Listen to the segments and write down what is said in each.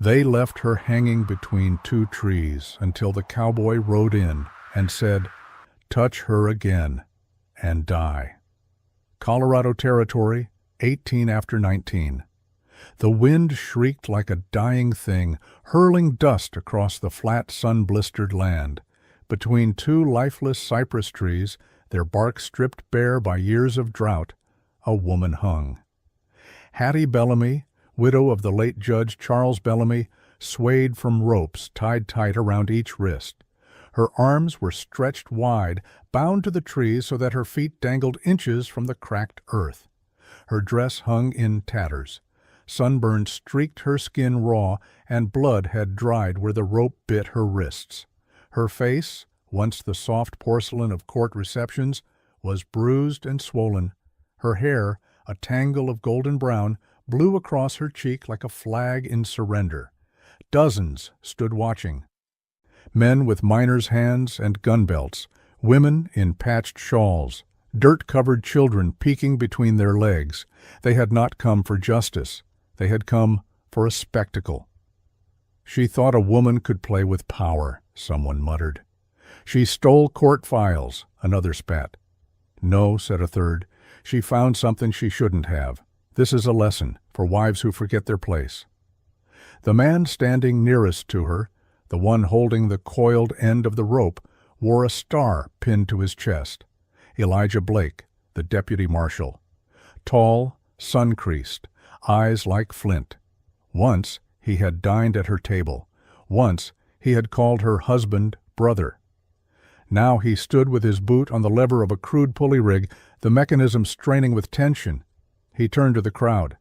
They left her hanging between two trees until the cowboy rode in and said, "Touch her again and die." Colorado Territory, 18 after 19. The wind shrieked like a dying thing, hurling dust across the flat, sun-blistered land. Between two lifeless cypress trees, their bark stripped bare by years of drought, a woman hung. Hattie Bellamy, widow of the late Judge Charles Bellamy, swayed from ropes tied tight around each wrist. Her arms were stretched wide, bound to the trees so that her feet dangled inches from the cracked earth. Her dress hung in tatters. Sunburn streaked her skin raw, and blood had dried where the rope bit her wrists. Her face, once the soft porcelain of court receptions, was bruised and swollen. Her hair, a tangle of golden brown, blew across her cheek like a flag in surrender. Dozens stood watching. Men with miners' hands and gun belts, women in patched shawls, dirt-covered children peeking between their legs. They had not come for justice. They had come for a spectacle. "She thought a woman could play with power," someone muttered. "She stole court files," another spat. "No," said a third, "she found something she shouldn't have. This is a lesson for wives who forget their place." The man standing nearest to her, the one holding the coiled end of the rope, wore a star pinned to his chest. Elijah Blake, the deputy marshal. Tall, sun-creased, eyes like flint. Once he had dined at her table. Once he had called her husband brother. Now he stood with his boot on the lever of a crude pulley rig, the mechanism straining with tension. He turned to the crowd.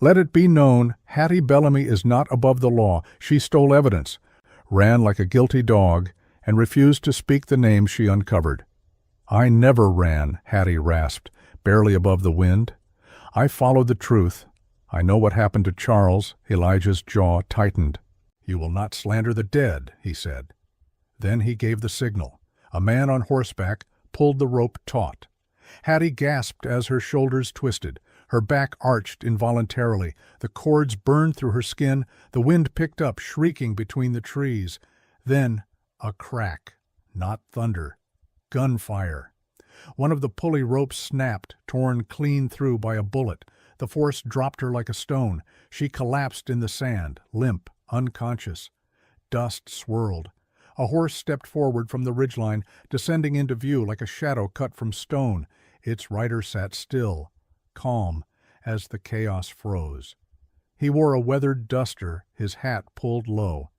"Let it be known, Hattie Bellamy is not above the law. She stole evidence, ran like a guilty dog, and refused to speak the names she uncovered." "I never ran," Hattie rasped, barely above the wind. "I followed the truth. I know what happened to Charles." Elijah's jaw tightened. "You will not slander the dead," he said. Then he gave the signal. A man on horseback pulled the rope taut. Hattie gasped as her shoulders twisted. Her back arched involuntarily. The cords burned through her skin. The wind picked up, shrieking between the trees. Then a crack. Not thunder. Gunfire. One of the pulley ropes snapped, torn clean through by a bullet. The force dropped her like a stone. She collapsed in the sand, limp, unconscious. Dust swirled. A horse stepped forward from the ridgeline, descending into view like a shadow cut from stone. Its rider sat still, calm, as the chaos froze. He wore a weathered duster, his hat pulled low.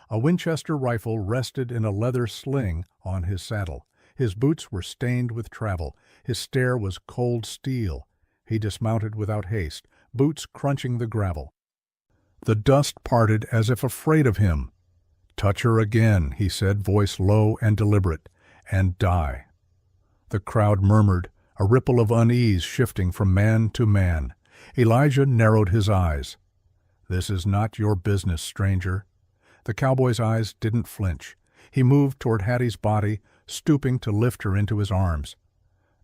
A Winchester rifle rested in a leather sling on his saddle. His boots were stained with travel. His stare was cold steel. He dismounted without haste, boots crunching the gravel. The dust parted as if afraid of him. "Touch her again," he said, voice low and deliberate, "and die." The crowd murmured, a ripple of unease shifting from man to man. Elijah narrowed his eyes. "This is not your business, stranger." The cowboy's eyes didn't flinch. He moved toward Hattie's body, stooping to lift her into his arms.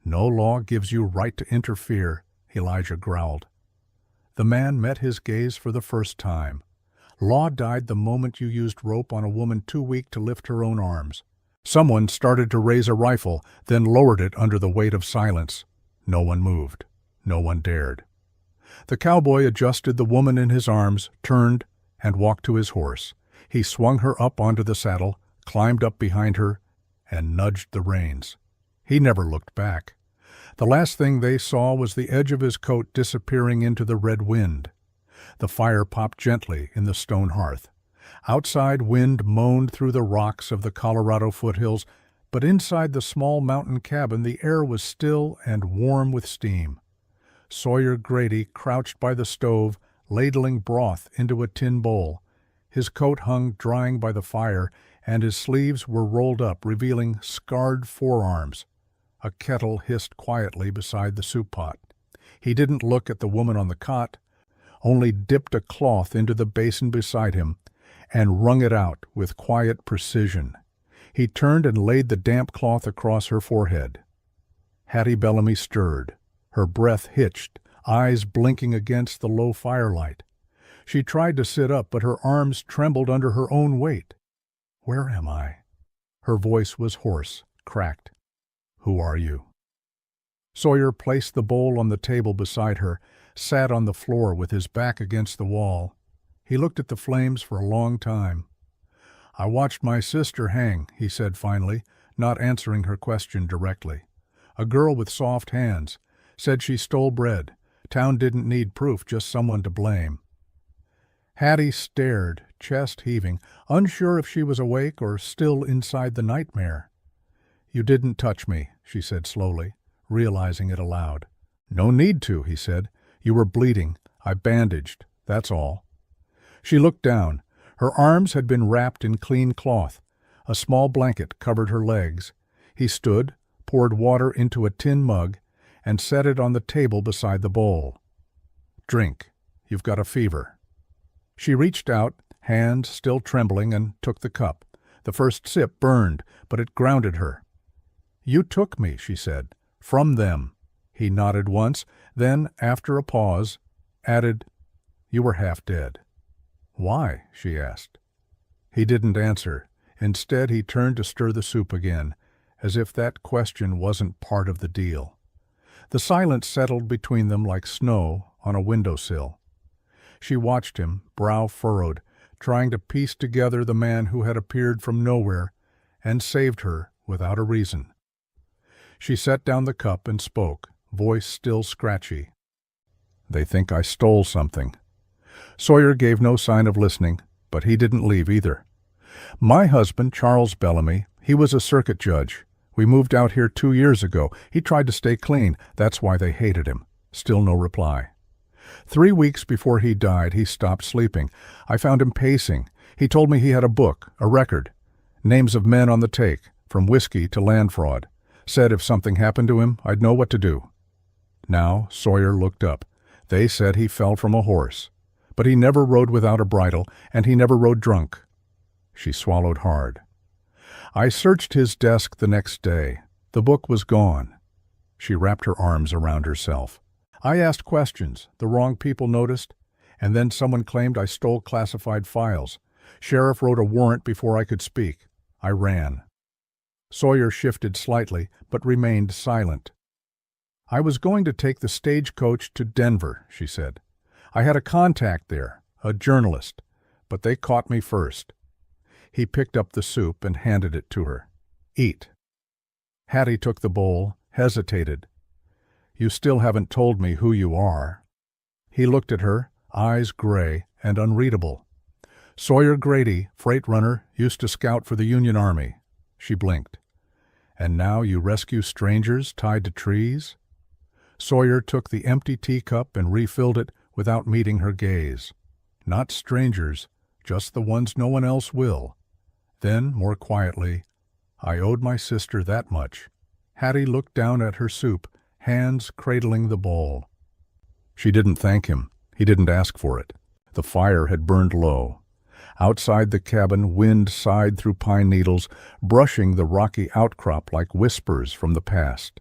"No law gives you right to interfere," Elijah growled. The man met his gaze for the first time. "Law died the moment you used rope on a woman too weak to lift her own arms." Someone started to raise a rifle, then lowered it under the weight of silence. No one moved. No one dared. The cowboy adjusted the woman in his arms, turned, and walked to his horse. He swung her up onto the saddle, climbed up behind her, and nudged the reins. He never looked back. The last thing they saw was the edge of his coat disappearing into the red wind. The fire popped gently in the stone hearth. Outside, wind moaned through the rocks of the Colorado foothills, but inside the small mountain cabin the air was still and warm with steam. Sawyer Grady crouched by the stove, ladling broth into a tin bowl. His coat hung drying by the fire, and his sleeves were rolled up, revealing scarred forearms. A kettle hissed quietly beside the soup pot. He didn't look at the woman on the cot, only dipped a cloth into the basin beside him and wrung it out with quiet precision. He turned and laid the damp cloth across her forehead. Hattie Bellamy stirred, her breath hitched, eyes blinking against the low firelight. She tried to sit up, but her arms trembled under her own weight. "Where am I?" Her voice was hoarse, cracked. "Who are you?" Sawyer placed the bowl on the table beside her, sat on the floor with his back against the wall. He looked at the flames for a long time. "I watched my sister hang," he said finally, not answering her question directly. "A girl with soft hands. Said she stole bread. Town didn't need proof, just someone to blame." Hattie stared, chest heaving, unsure if she was awake or still inside the nightmare. "You didn't touch me," she said slowly, realizing it aloud. "No need to," he said. "You were bleeding. I bandaged. That's all." She looked down. Her arms had been wrapped in clean cloth. A small blanket covered her legs. He stood, poured water into a tin mug, and set it on the table beside the bowl. "Drink. You've got a fever." She reached out, hands still trembling, and took the cup. The first sip burned, but it grounded her. "You took me," she said, "from them." He nodded once, then, after a pause, added, "You were half dead." "Why?" she asked. He didn't answer. Instead, he turned to stir the soup again, as if that question wasn't part of the deal. The silence settled between them like snow on a windowsill. She watched him, brow furrowed, trying to piece together the man who had appeared from nowhere and saved her without a reason. She set down the cup and spoke, voice still scratchy. "They think I stole something." Sawyer gave no sign of listening, but he didn't leave either. "My husband, Charles Bellamy, he was a circuit judge. We moved out here 2 years ago. He tried to stay clean. That's why they hated him." Still no reply. 3 weeks before he died, he stopped sleeping. I found him pacing. He told me he had a book, a record. Names of men on the take, from whiskey to land fraud. Said if something happened to him, I'd know what to do. Now Sawyer looked up. They said he fell from a horse. But he never rode without a bridle, and he never rode drunk. She swallowed hard. I searched his desk the next day. The book was gone. She wrapped her arms around herself. I asked questions. The wrong people noticed. And then someone claimed I stole classified files. Sheriff wrote a warrant before I could speak. I ran. Sawyer shifted slightly, but remained silent. "I was going to take the stagecoach to Denver," she said. "I had a contact there, a journalist, but they caught me first." He picked up the soup and handed it to her. "Eat." Hattie took the bowl, hesitated. "You still haven't told me who you are." He looked at her, eyes gray and unreadable. "Sawyer Grady, freight runner, used to scout for the Union Army." She blinked. "And now you rescue strangers tied to trees?" Sawyer took the empty teacup and refilled it without meeting her gaze. "Not strangers, just the ones no one else will." Then, more quietly, "I owed my sister that much." Hattie looked down at her soup, hands cradling the bowl. She didn't thank him. He didn't ask for it. The fire had burned low. Outside the cabin, wind sighed through pine needles, brushing the rocky outcrop like whispers from the past.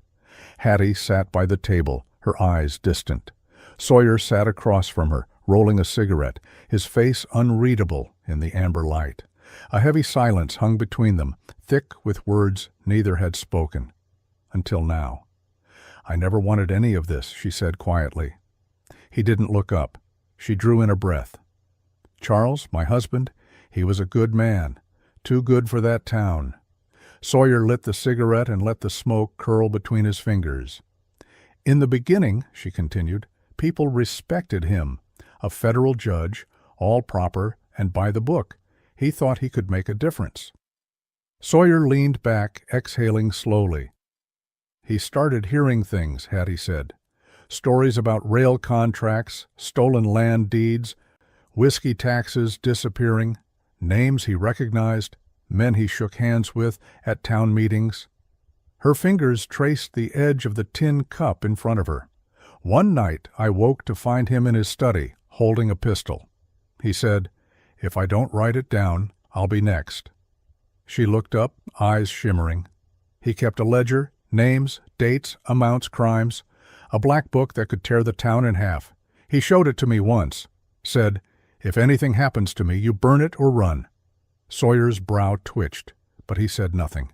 Hattie sat by the table, her eyes distant. Sawyer sat across from her, rolling a cigarette, his face unreadable in the amber light. A heavy silence hung between them, thick with words neither had spoken. Until now. "I never wanted any of this," she said quietly. He didn't look up. She drew in a breath. "Charles, my husband, he was a good man. Too good for that town." Sawyer lit the cigarette and let the smoke curl between his fingers. "In the beginning," she continued, "people respected him. A federal judge, all proper and by the book. He thought he could make a difference." Sawyer leaned back, exhaling slowly. "He started hearing things," Hattie said. "Stories about rail contracts, stolen land deeds, whiskey taxes disappearing, names he recognized, men he shook hands with at town meetings." Her fingers traced the edge of the tin cup in front of her. "One night I woke to find him in his study, holding a pistol. He said, 'If I don't write it down, I'll be next.'" She looked up, eyes shimmering. "He kept a ledger, names, dates, amounts, crimes, a black book that could tear the town in half. He showed it to me once. Said, If anything happens to me, you burn it or run." Sawyer's brow twitched, but he said nothing.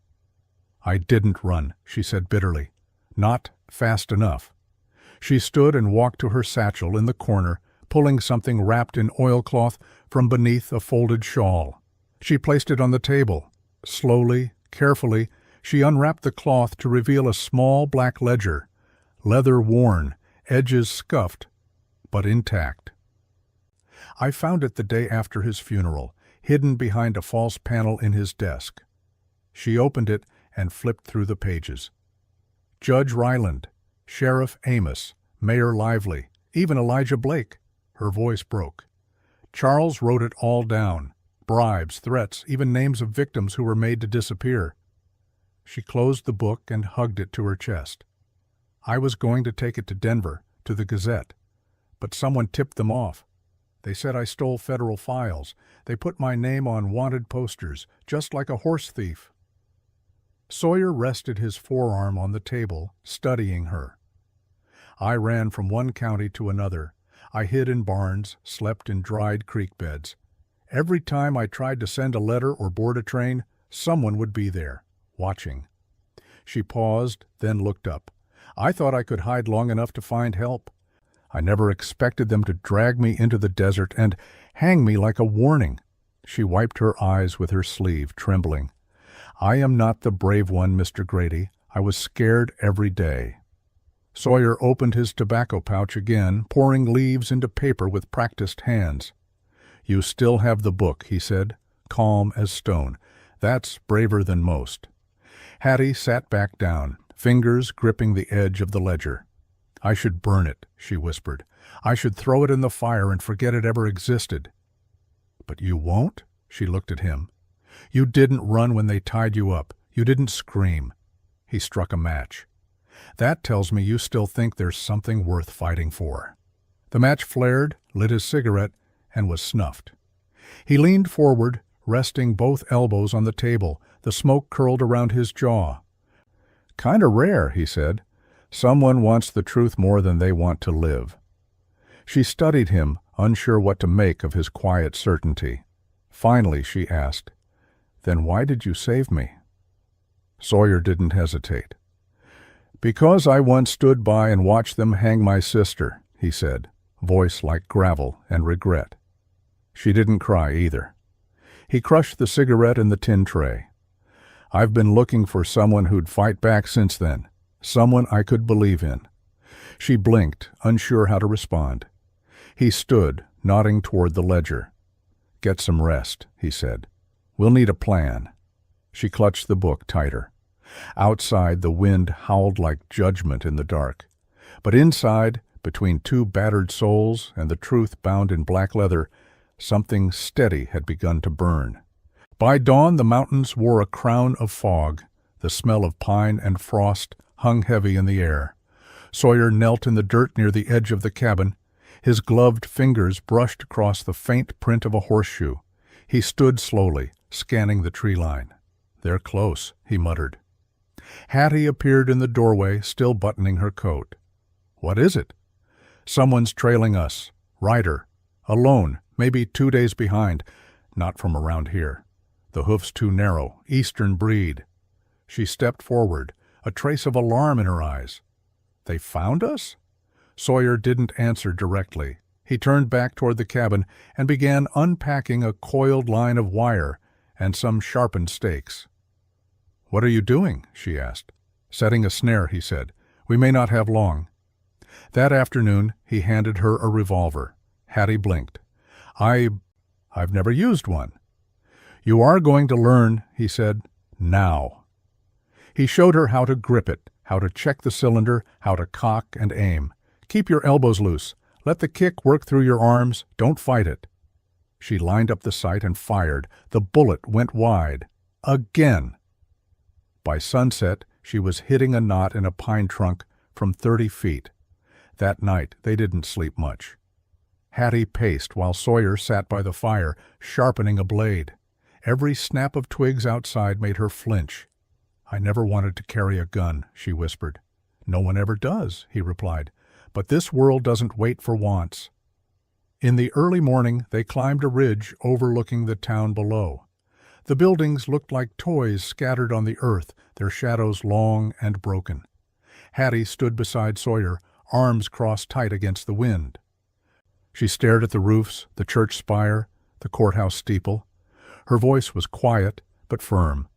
"I didn't run," she said bitterly. "Not fast enough." She stood and walked to her satchel in the corner, pulling something wrapped in oilcloth from beneath a folded shawl. She placed it on the table. Slowly, carefully, she unwrapped the cloth to reveal a small black ledger, leather-worn, edges scuffed, but intact. "I found it the day after his funeral, hidden behind a false panel in his desk." She opened it and flipped through the pages. Judge Ryland, Sheriff Amos, Mayor Lively, even Elijah Blake. Her voice broke. Charles wrote it all down. Bribes, threats, even names of victims who were made to disappear. She closed the book and hugged it to her chest. "I was going to take it to Denver, to the Gazette, but someone tipped them off. They said I stole federal files. They put my name on wanted posters, just like a horse thief." Sawyer rested his forearm on the table, studying her. "I ran from one county to another. I hid in barns, slept in dried creek beds. Every time I tried to send a letter or board a train, someone would be there, watching." She paused, then looked up. "I thought I could hide long enough to find help. I never expected them to drag me into the desert and hang me like a warning." She wiped her eyes with her sleeve, trembling. "I am not the brave one, Mr. Grady. I was scared every day." Sawyer opened his tobacco pouch again, pouring leaves into paper with practiced hands. "You still have the book," he said, calm as stone. "That's braver than most." Hattie sat back down, fingers gripping the edge of the ledger. "I should burn it," she whispered. "I should throw it in the fire and forget it ever existed." "But you won't?" She looked at him. "You didn't run when they tied you up. You didn't scream." He struck a match. "That tells me you still think there's something worth fighting for." The match flared, lit his cigarette, and was snuffed. He leaned forward, resting both elbows on the table. The smoke curled around his jaw. "Kinda rare," he said. "Someone wants the truth more than they want to live." She studied him, unsure what to make of his quiet certainty. Finally, she asked, "Then why did you save me?" Sawyer didn't hesitate. "Because I once stood by and watched them hang my sister," he said, voice like gravel and regret. She didn't cry either. He crushed the cigarette in the tin tray. "I've been looking for someone who'd fight back since then, someone I could believe in." She blinked, unsure how to respond. He stood, nodding toward the ledger. "Get some rest," he said. "We'll need a plan." She clutched the book tighter. Outside, the wind howled like judgment in the dark. But inside, between two battered souls and the truth bound in black leather, something steady had begun to burn. By dawn, the mountains wore a crown of fog. The smell of pine and frost hung heavy in the air. Sawyer knelt in the dirt near the edge of the cabin. His gloved fingers brushed across the faint print of a horseshoe. He stood slowly, scanning the tree line. "They're close," he muttered. Hattie appeared in the doorway, still buttoning her coat. "What is it?" "Someone's trailing us. Rider. Alone, maybe 2 days behind. Not from around here. The hoof's too narrow, eastern breed." She stepped forward, a trace of alarm in her eyes. "They found us?" Sawyer didn't answer directly. He turned back toward the cabin and began unpacking a coiled line of wire and some sharpened stakes. "What are you doing?" she asked. "Setting a snare," he said. "We may not have long." That afternoon, he handed her a revolver. Hattie blinked. I've never used one." "You are going to learn," he said. "Now." He showed her how to grip it, how to check the cylinder, how to cock and aim. "Keep your elbows loose. Let the kick work through your arms. Don't fight it." She lined up the sight and fired. The bullet went wide. Again. By sunset, she was hitting a knot in a pine trunk from 30 feet. That night, they didn't sleep much. Hattie paced while Sawyer sat by the fire, sharpening a blade. Every snap of twigs outside made her flinch. "I never wanted to carry a gun," she whispered. "No one ever does," he replied. "But this world doesn't wait for wants." In the early morning, they climbed a ridge overlooking the town below. The buildings looked like toys scattered on the earth, their shadows long and broken. Hattie stood beside Sawyer, arms crossed tight against the wind. She stared at the roofs, the church spire, the courthouse steeple. Her voice was quiet but firm.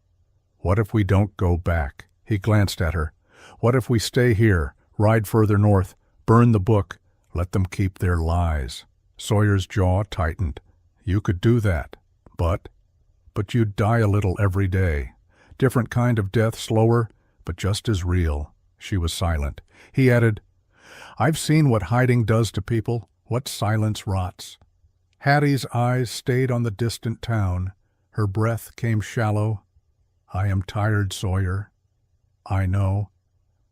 "What if we don't go back?" He glanced at her. "What if we stay here, ride further north, burn the book, let them keep their lies?" Sawyer's jaw tightened. "You could do that, but you'd die a little every day. Different kind of death, slower, but just as real." She was silent. He added, "I've seen what hiding does to people, what silence rots." Hattie's eyes stayed on the distant town. Her breath came shallow. "I am tired, Sawyer." "I know.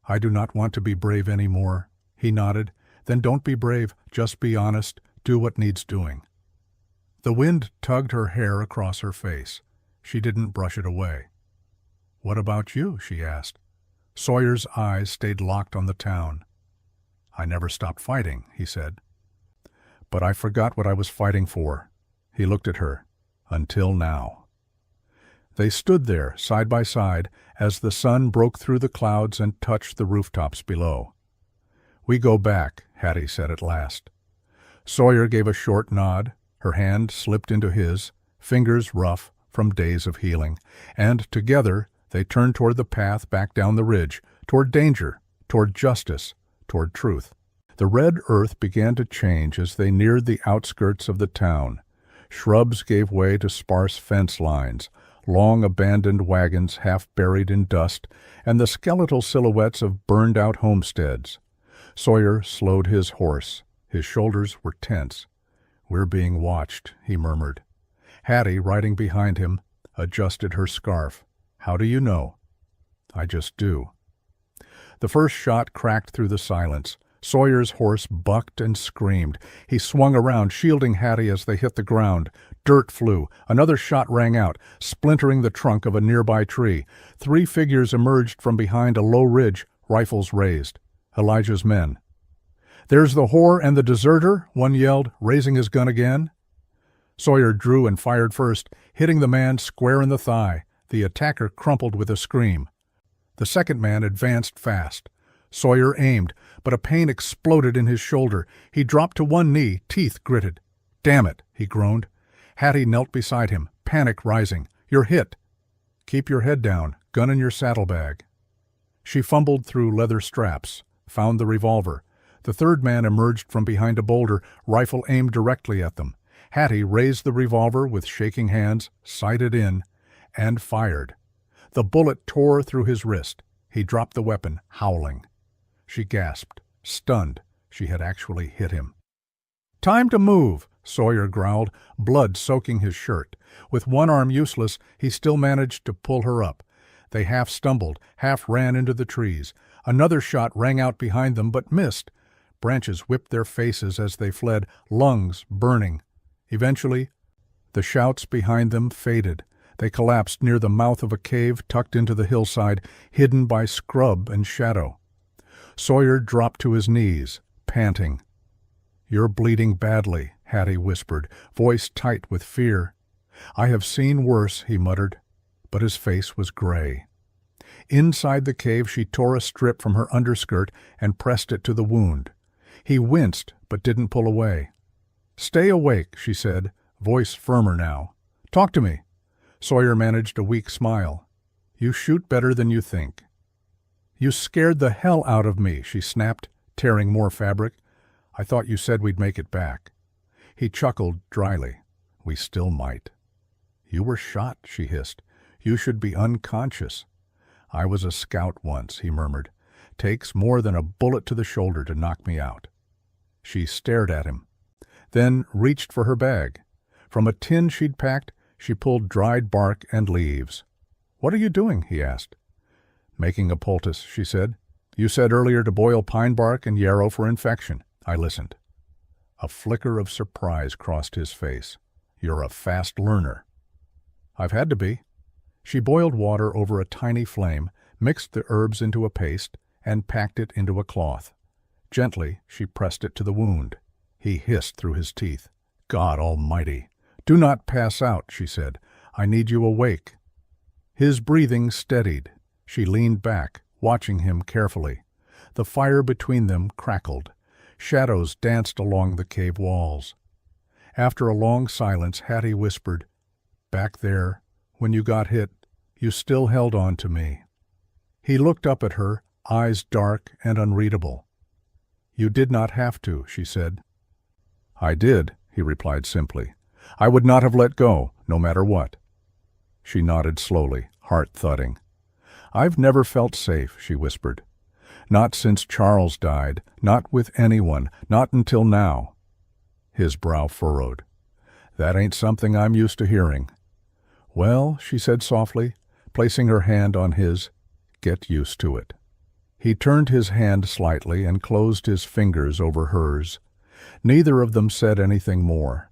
I do not want to be brave anymore." He nodded. "Then don't be brave, just be honest. Do what needs doing." The wind tugged her hair across her face. She didn't brush it away. "What about you?" she asked. Sawyer's eyes stayed locked on the town. "I never stopped fighting," he said. "But I forgot what I was fighting for." He looked at her. "Until now." They stood there, side by side, as the sun broke through the clouds and touched the rooftops below. "We go back," Hattie said at last. Sawyer gave a short nod. Her hand slipped into his, fingers rough from days of healing, and together they turned toward the path back down the ridge, toward danger, toward justice, toward truth. The red earth began to change as they neared the outskirts of the town. Shrubs gave way to sparse fence lines, long abandoned wagons half buried in dust, and the skeletal silhouettes of burned-out homesteads. Sawyer slowed his horse. His shoulders were tense. "We're being watched," he murmured. Hattie, riding behind him, adjusted her scarf. "How do you know?" "I just do." The first shot cracked through the silence. Sawyer's horse bucked and screamed. He swung around, shielding Hattie as they hit the ground. Dirt flew. Another shot rang out, splintering the trunk of a nearby tree. 3 figures emerged from behind a low ridge, rifles raised. Elijah's men. "There's the whore and the deserter," one yelled, raising his gun again. Sawyer drew and fired first, hitting the man square in the thigh. The attacker crumpled with a scream. The second man advanced fast. Sawyer aimed, but a pain exploded in his shoulder. He dropped to one knee, teeth gritted. "Damn it," he groaned. Hattie knelt beside him, panic rising. "You're hit." "Keep your head down, gun in your saddlebag." She fumbled through leather straps, found the revolver. The third man emerged from behind a boulder, rifle aimed directly at them. Hattie raised the revolver with shaking hands, sighted in, and fired. The bullet tore through his wrist. He dropped the weapon, howling. She gasped, stunned. She had actually hit him. "Time to move," Sawyer growled, blood soaking his shirt. With one arm useless, he still managed to pull her up. They half stumbled, half ran into the trees. Another shot rang out behind them, but missed. Branches whipped their faces as they fled, lungs burning. Eventually, the shouts behind them faded. They collapsed near the mouth of a cave tucked into the hillside, hidden by scrub and shadow. Sawyer dropped to his knees, panting. "You're bleeding badly," Hattie whispered, voice tight with fear. "I have seen worse," he muttered, but his face was gray. Inside the cave, she tore a strip from her underskirt and pressed it to the wound. He winced, but didn't pull away. "Stay awake," she said, voice firmer now. "Talk to me." Sawyer managed a weak smile. "You shoot better than you think." "You scared the hell out of me," she snapped, tearing more fabric. "I thought you said we'd make it back." He chuckled dryly. "We still might." "You were shot," she hissed. "You should be unconscious." "I was a scout once," he murmured. "Takes more than a bullet to the shoulder to knock me out." She stared at him, then reached for her bag. From a tin she'd packed, she pulled dried bark and leaves. "What are you doing?" he asked. "Making a poultice," she said. "You said earlier to boil pine bark and yarrow for infection." I listened. A flicker of surprise crossed his face. "You're a fast learner." "I've had to be." She boiled water over a tiny flame, mixed the herbs into a paste, and packed it into a cloth. Gently, she pressed it to the wound. He hissed through his teeth. God Almighty! Do not pass out, she said. I need you awake. His breathing steadied. She leaned back, watching him carefully. The fire between them crackled. Shadows danced along the cave walls. After a long silence, Hattie whispered, "Back there, when you got hit, you still held on to me." He looked up at her, eyes dark and unreadable. "You did not have to," she said. "I did," he replied simply. "I would not have let go, no matter what." She nodded slowly, heart thudding. "I've never felt safe," she whispered. "Not since Charles died, not with anyone, not until now." His brow furrowed. "That ain't something I'm used to hearing." "Well," she said softly, placing her hand on his, "get used to it." He turned his hand slightly and closed his fingers over hers. Neither of them said anything more.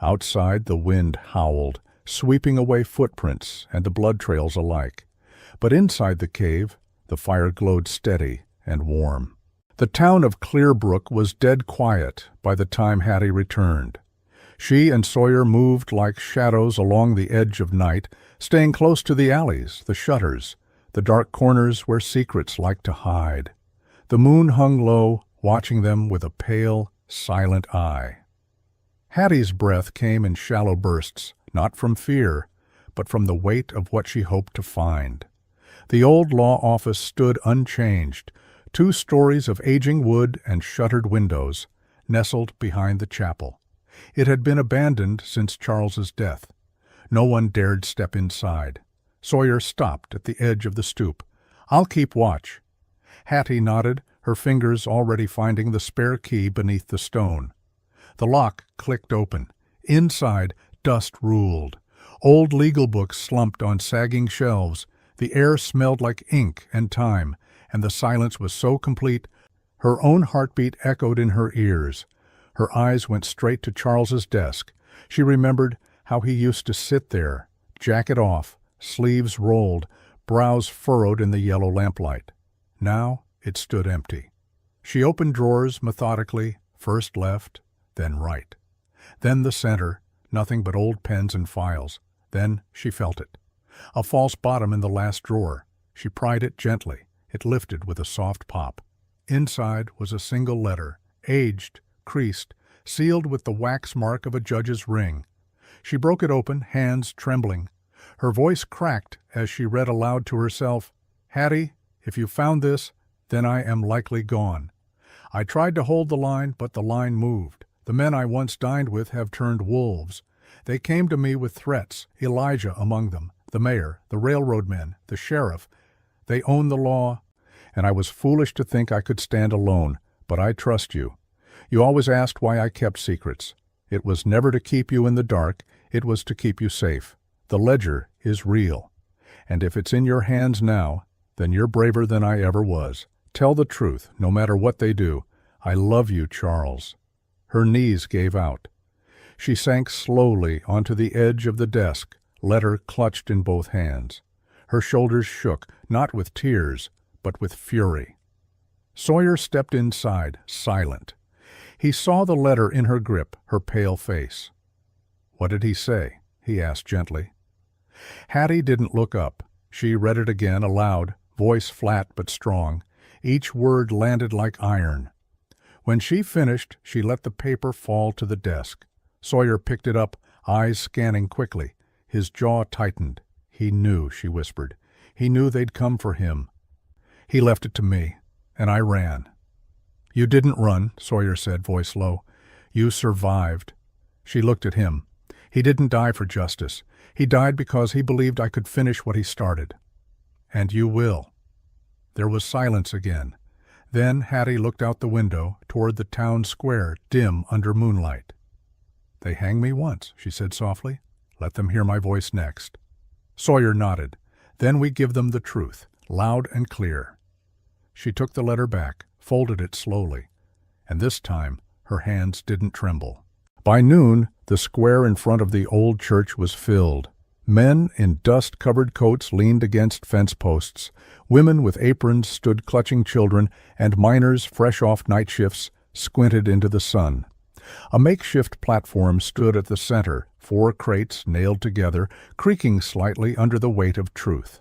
Outside, the wind howled, sweeping away footprints and the blood trails alike. But inside the cave, the fire glowed steady and warm. The town of Clearbrook was dead quiet by the time Hattie returned. She and Sawyer moved like shadows along the edge of night, staying close to the alleys, the shutters, the dark corners where secrets like to hide. The moon hung low, watching them with a pale, silent eye. Hattie's breath came in shallow bursts, not from fear, but from the weight of what she hoped to find. The old law office stood unchanged, 2 stories of aging wood and shuttered windows, nestled behind the chapel. It had been abandoned since Charles's death. No one dared step inside. Sawyer stopped at the edge of the stoop. "I'll keep watch." Hattie nodded, her fingers already finding the spare key beneath the stone. The lock clicked open. Inside, dust ruled. Old legal books slumped on sagging shelves. The air smelled like ink and time, and the silence was so complete, her own heartbeat echoed in her ears. Her eyes went straight to Charles's desk. She remembered how he used to sit there, jacket off, sleeves rolled, brows furrowed in the yellow lamplight. Now it stood empty. She opened drawers methodically, first left, then right. Then the center, nothing but old pens and files. Then she felt it. A false bottom in the last drawer. She pried it gently. It lifted with a soft pop. Inside was a single letter, aged, creased, sealed with the wax mark of a judge's ring. She broke it open, hands trembling. Her voice cracked as she read aloud to herself, "Hattie, if you found this, then I am likely gone. I tried to hold the line, but the line moved. The men I once dined with have turned wolves. They came to me with threats, Elijah among them, the mayor, the railroad men, the sheriff. They own the law, and I was foolish to think I could stand alone, but I trust you. You always asked why I kept secrets. It was never to keep you in the dark, it was to keep you safe. The ledger is real. And if it's in your hands now, then you're braver than I ever was. Tell the truth, no matter what they do. I love you, Charles." Her knees gave out. She sank slowly onto the edge of the desk, letter clutched in both hands. Her shoulders shook, not with tears, but with fury. Sawyer stepped inside, silent. He saw the letter in her grip, her pale face. "What did he say?" he asked gently. Hattie didn't look up. She read it again aloud, voice flat but strong. Each word landed like iron. When she finished, she let the paper fall to the desk. Sawyer picked it up, eyes scanning quickly. His jaw tightened. "He knew," she whispered. "He knew they'd come for him. He left it to me, and I ran." "You didn't run," Sawyer said, voice low. "You survived." She looked at him. "He didn't die for justice. He died because he believed I could finish what he started. And you will." There was silence again. Then Hattie looked out the window, toward the town square, dim under moonlight. "They hang me once," she said softly. "Let them hear my voice next." Sawyer nodded. "Then we give them the truth, loud and clear." She took the letter back, folded it slowly, and this time her hands didn't tremble. By noon, the square in front of the old church was filled. Men in dust-covered coats leaned against fence posts. Women with aprons stood clutching children, and miners, fresh off night shifts, squinted into the sun. A makeshift platform stood at the center, 4 crates nailed together, creaking slightly under the weight of truth.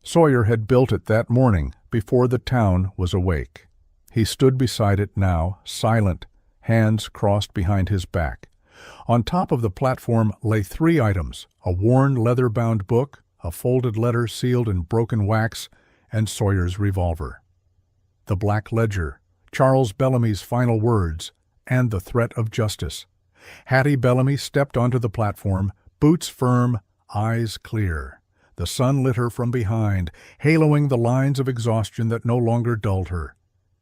Sawyer had built it that morning, before the town was awake. He stood beside it now, silent, hands crossed behind his back. On top of the platform lay 3 items: a worn leather-bound book, a folded letter sealed in broken wax, and Sawyer's revolver. The black ledger, Charles Bellamy's final words, and the threat of justice. Hattie Bellamy stepped onto the platform, boots firm, eyes clear. The sun lit her from behind, haloing the lines of exhaustion that no longer dulled her.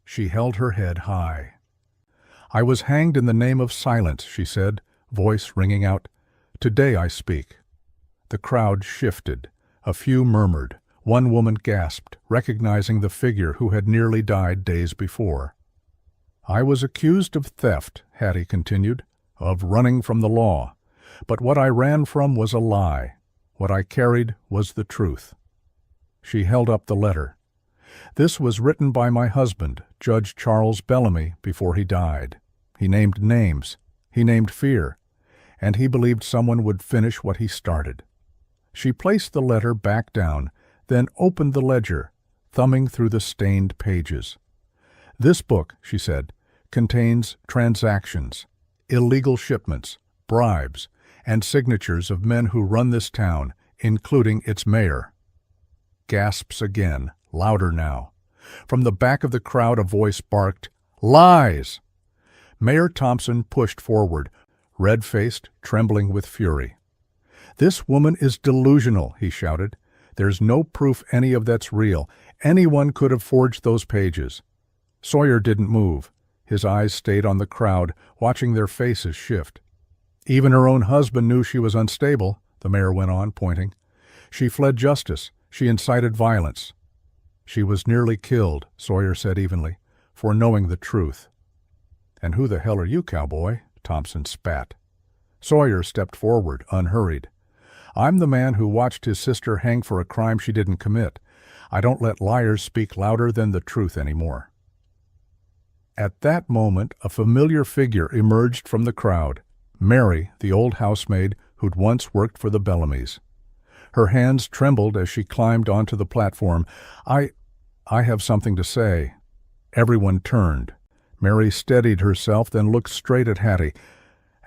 She held her head high. "I was hanged in the name of silence," she said, voice ringing out. "Today I speak." The crowd shifted. A few murmured. One woman gasped, recognizing the figure who had nearly died days before. "I was accused of theft," Hattie continued, "of running from the law. But what I ran from was a lie. What I carried was the truth." She held up the letter. "This was written by my husband, Judge Charles Bellamy, before he died. He named names. He named fear. And he believed someone would finish what he started." She placed the letter back down, then opened the ledger, thumbing through the stained pages. "This book," she said, "contains transactions, illegal shipments, bribes, and signatures of men who run this town, including its mayor." Gasps again, louder now. From the back of the crowd a voice barked, "Lies!" Mayor Thompson pushed forward, red-faced, trembling with fury. "This woman is delusional," he shouted. "There's no proof any of that's real. Anyone could have forged those pages." Sawyer didn't move. His eyes stayed on the crowd, watching their faces shift. "Even her own husband knew she was unstable," the mayor went on, pointing. "She fled justice. She incited violence." "She was nearly killed," Sawyer said evenly, "for knowing the truth." "And who the hell are you, Cowboy?" Thompson spat. Sawyer stepped forward, unhurried. "I'm the man who watched his sister hang for a crime she didn't commit. I don't let liars speak louder than the truth anymore." At that moment, a familiar figure emerged from the crowd. Mary, the old housemaid who'd once worked for the Bellamys. Her hands trembled as she climbed onto the platform. I have something to say." Everyone turned. Mary steadied herself, then looked straight at Hattie.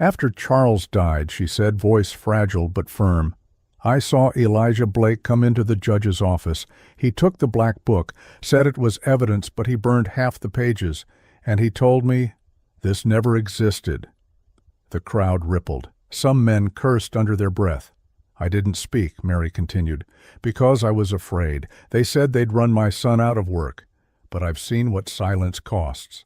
"After Charles died," she said, voice fragile but firm, "I saw Elijah Blake come into the judge's office. He took the black book, said it was evidence, but he burned half the pages, and he told me this never existed." The crowd rippled. Some men cursed under their breath. "I didn't speak," Mary continued, "because I was afraid. They said they'd run my son out of work. But I've seen what silence costs."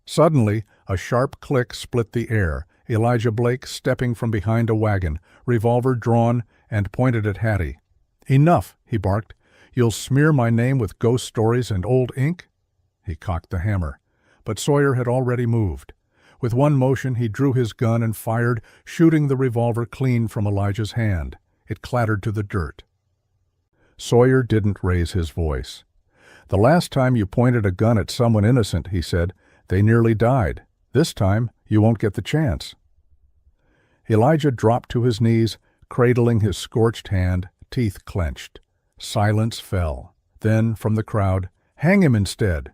Suddenly, a sharp click split the air. Elijah Blake stepping from behind a wagon, revolver drawn, and pointed at Hattie. "Enough," he barked. "You'll smear my name with ghost stories and old ink?" He cocked the hammer. But Sawyer had already moved. With one motion he drew his gun and fired, shooting the revolver clean from Elijah's hand. It clattered to the dirt. Sawyer didn't raise his voice. "The last time you pointed a gun at someone innocent," he said, "they nearly died. This time you won't get the chance." Elijah dropped to his knees, cradling his scorched hand, teeth clenched. Silence fell. Then, from the crowd, "Hang him instead."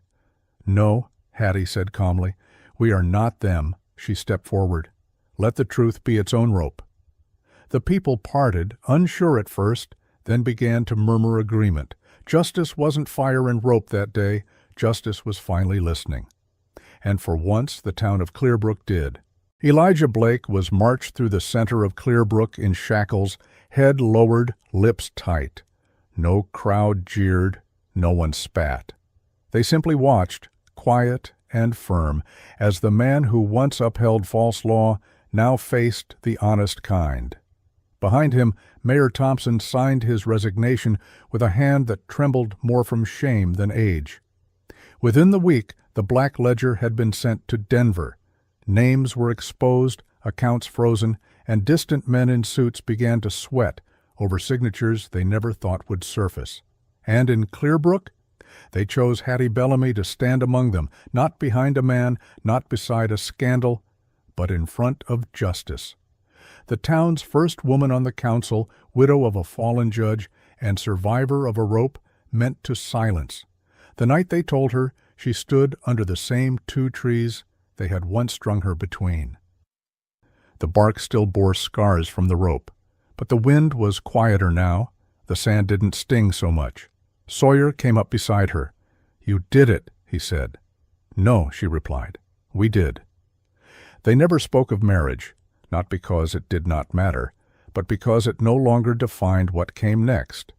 "No," Hattie said calmly. "We are not them." She stepped forward. "Let the truth be its own rope." The people parted, unsure at first, then began to murmur agreement. Justice wasn't fire and rope that day. Justice was finally listening. And for once the town of Clearbrook did. Elijah Blake was marched through the center of Clearbrook in shackles, head lowered, lips tight. No crowd jeered, no one spat. They simply watched, quiet and firm, as the man who once upheld false law now faced the honest kind. Behind him, Mayor Thompson signed his resignation with a hand that trembled more from shame than age. Within the week, the black ledger had been sent to Denver. Names were exposed, accounts frozen, and distant men in suits began to sweat over signatures they never thought would surface. And in Clearbrook, they chose Hattie Bellamy to stand among them, not behind a man, not beside a scandal, but in front of justice. The town's first woman on the council, widow of a fallen judge, and survivor of a rope, meant to silence. The night they told her, she stood under the same 2 trees they had once strung her between. The bark still bore scars from the rope, but the wind was quieter now. The sand didn't sting so much. Sawyer came up beside her. "You did it," he said. "No," she replied. "We did." They never spoke of marriage, not because it did not matter, but because it no longer defined what came next.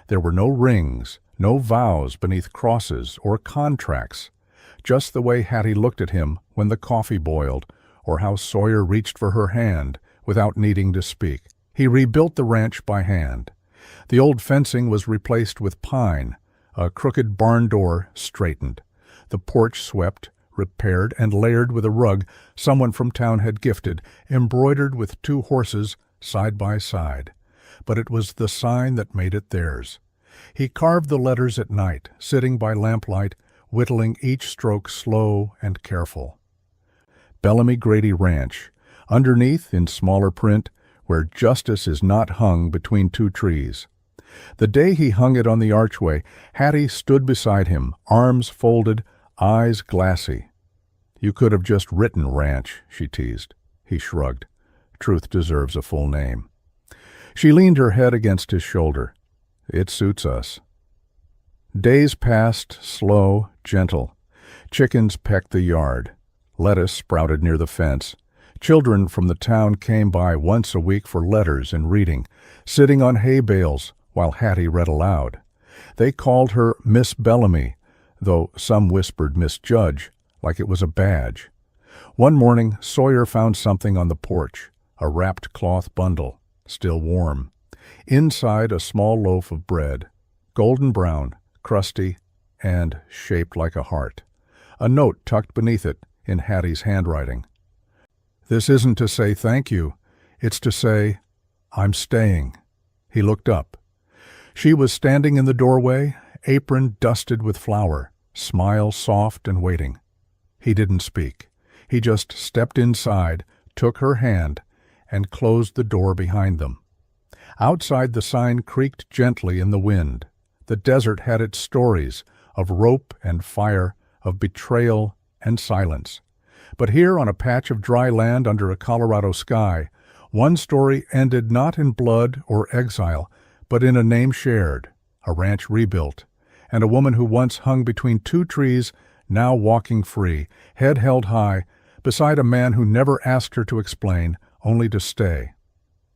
There were no rings, no vows beneath crosses or contracts, just the way Hattie looked at him when the coffee boiled, or how Sawyer reached for her hand without needing to speak. He rebuilt the ranch by hand. The old fencing was replaced with pine, a crooked barn door straightened, the porch swept, repaired, and layered with a rug someone from town had gifted, embroidered with 2 horses side by side. But it was the sign that made it theirs. He carved the letters at night, sitting by lamplight, whittling each stroke slow and careful. Bellamy Grady Ranch. Underneath, in smaller print, where justice is not hung between 2 trees. The day he hung it on the archway, Hattie stood beside him, arms folded, eyes glassy. "You could have just written ranch," she teased. He shrugged. Truth deserves a full name. She leaned her head against his shoulder. "It suits us." Days passed, slow, gentle. Chickens pecked the yard. Lettuce sprouted near the fence. Children from the town came by once a week for letters and reading, sitting on hay bales while Hattie read aloud. They called her Miss Bellamy, though some whispered Miss Judge, like it was a badge. One morning, Sawyer found something on the porch, a wrapped cloth bundle, still warm. Inside, a small loaf of bread, golden brown, crusty, and shaped like a heart. A note tucked beneath it in Hattie's handwriting. "This isn't to say thank you. It's to say, I'm staying." He looked up. She was standing in the doorway, apron dusted with flour, smile soft and waiting. He didn't speak. He just stepped inside, took her hand, and closed the door behind them. Outside, the sign creaked gently in the wind. The desert had its stories of rope and fire, of betrayal and silence. But here, on a patch of dry land under a Colorado sky, one story ended not in blood or exile, but in a name shared, a ranch rebuilt, and a woman who once hung between 2 trees, now walking free, head held high, beside a man who never asked her to explain, only to stay.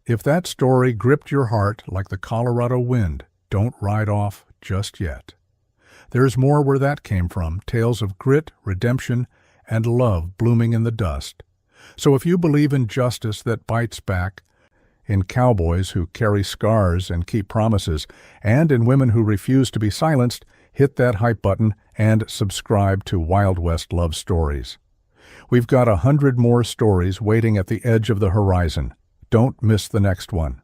If that story gripped your heart like the Colorado wind, don't ride off just yet. There's more where that came from, tales of grit, redemption, and love blooming in the dust. So if you believe in justice that bites back, in cowboys who carry scars and keep promises, and in women who refuse to be silenced, hit that hype button and subscribe to Wild West Love Stories. We've got 100 more stories waiting at the edge of the horizon. Don't miss the next one.